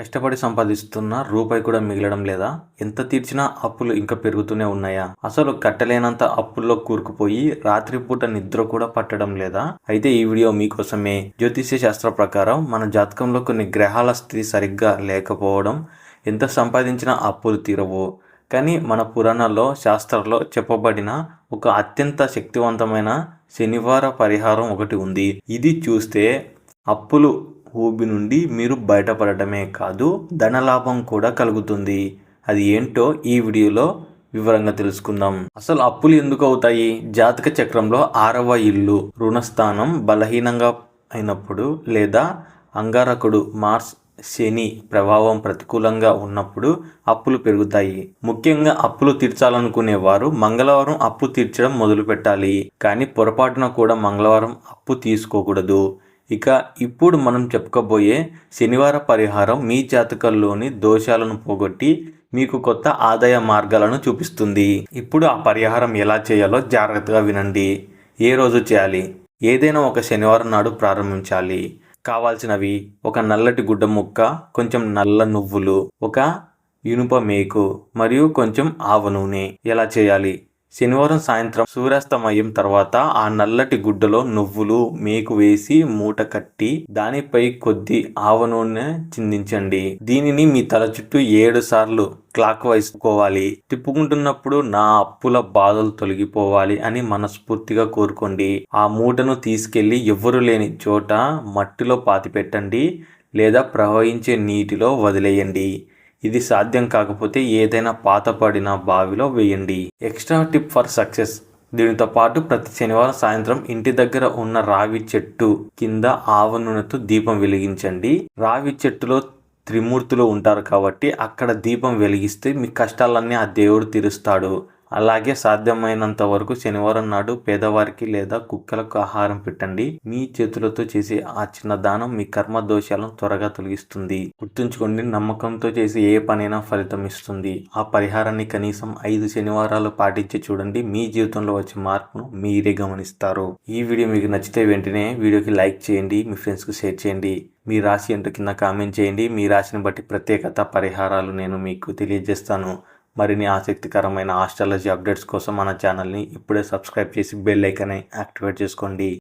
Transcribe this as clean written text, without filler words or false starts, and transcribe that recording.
కష్టపడి సంపాదిస్తున్న రూపాయి కూడా మిగలడం లేదా? ఎంత తీర్చినా అప్పులు ఇంకా పెరుగుతూనే ఉన్నాయా? అసలు కట్టలేనంత అప్పుల్లో కూరుకుపోయి రాత్రిపూట నిద్ర కూడా పట్టడం లేదా? అయితే ఈ వీడియో మీకోసమే. జ్యోతిష్య శాస్త్ర ప్రకారం మన జాతకంలో కొన్ని గ్రహాల స్థితి సరిగ్గా లేకపోవడం ఎంత సంపాదించినా అప్పులు తీరవు. కానీ మన పురాణాల్లో శాస్త్రాల్లో చెప్పబడిన ఒక అత్యంత శక్తివంతమైన శనివార పరిహారం ఒకటి ఉంది. ఇది చూస్తే అప్పులు ఊబి నుండి మీరు బయటపడటమే కాదు, ధనలాభం కూడా కలుగుతుంది. అది ఏంటో ఈ వీడియోలో వివరంగా తెలుసుకుందాం. అసలు అప్పులు ఎందుకు అవుతాయి? జాతక చక్రంలో 6వ ఇల్లు రుణస్థానం బలహీనంగా అయినప్పుడు, లేదా అంగారకుడు మార్స్ శని ప్రభావం ప్రతికూలంగా ఉన్నప్పుడు అప్పులు పెరుగుతాయి. ముఖ్యంగా అప్పులు తీర్చాలనుకునే వారు మంగళవారం అప్పు తీర్చడం మొదలు పెట్టాలి. కానీ పొరపాటున కూడా మంగళవారం అప్పు తీసుకోకూడదు. ఇక ఇప్పుడు మనం చెప్పుకోబోయే శనివార పరిహారం మీ జాతకంలోని దోషాలను పోగొట్టి మీకు కొత్త ఆదాయ మార్గాలను చూపిస్తుంది. ఇప్పుడు ఆ పరిహారం ఎలా చేయాలో జాగ్రత్తగా వినండి. ఏ రోజు చేయాలి? ఏదైనా ఒక శనివారం నాడు ప్రారంభించాలి. కావాల్సినవి: ఒక నల్లటి గుడ్డ ముక్క, కొంచెం నల్ల నువ్వులు, ఒక ఇనుప మేకు మరియు కొంచెం ఆవ నూనె. ఎలా చేయాలి? శనివారం సాయంత్రం సూర్యాస్తమయం తర్వాత ఆ నల్లటి గుడ్డలో నువ్వులు, మేకు వేసి మూట కట్టి దానిపై కొద్ది ఆవ నూనె చిందించండి. దీనిని మీ తల చుట్టూ 7 సార్లు క్లాక్ వైజ్ తిప్పుకోవాలి. తిప్పుకుంటున్నప్పుడు నా అప్పుల బాధలు తొలగిపోవాలి అని మనస్ఫూర్తిగా కోరుకోండి. ఆ మూటను తీసుకెళ్లి ఎవ్వరు లేని చోట మట్టిలో పాతిపెట్టండి లేదా ప్రవహించే నీటిలో వదిలేయండి. ఇది సాధ్యం కాకపోతే ఏదైనా పాతపడిన బావిలో వేయండి. ఎక్స్ట్రా టిప్ ఫర్ సక్సెస్: దీనితో పాటు ప్రతి శనివారం సాయంత్రం ఇంటి దగ్గర ఉన్న రావి చెట్టు కింద ఆవ నూనెతో దీపం వెలిగించండి. రావి చెట్టులో త్రిమూర్తులు ఉంటారు కాబట్టి అక్కడ దీపం వెలిగిస్తే మీ కష్టాలన్నీ ఆ దేవుడు తీరుస్తాడు. అలాగే సాధ్యమైనంత వరకు శనివారం నాడు పేదవారికి లేదా కుక్కలకు ఆహారం పెట్టండి. మీ చేతులతో చేసే ఆ చిన్న దానం మీ కర్మ దోషాలను త్వరగా తొలగిస్తుంది. గుర్తుంచుకోండి, నమ్మకంతో చేసే ఏ పనైనా ఫలితం ఇస్తుంది. ఆ పరిహారాన్ని కనీసం 5 శనివారాలు పాటించి చూడండి. మీ జీవితంలో వచ్చే మార్పును మీరే గమనిస్తారు. ఈ వీడియో మీకు నచ్చితే వెంటనే వీడియోకి లైక్ చేయండి, మీ ఫ్రెండ్స్కి షేర్ చేయండి. మీ రాశి ఏంటో కింద కామెంట్ చేయండి. మీ రాశిని బట్టి ప్రత్యేకత పరిహారాలు నేను మీకు తెలియజేస్తాను. మరిన్ని ఆసక్తికరమైన ఆస్ట్రాలజీ అప్డేట్స్ కోసం మన ఛానల్ని ఇప్పుడే సబ్స్క్రైబ్ చేసి బెల్ ఐకాన్ని యాక్టివేట్ చేసుకోండి.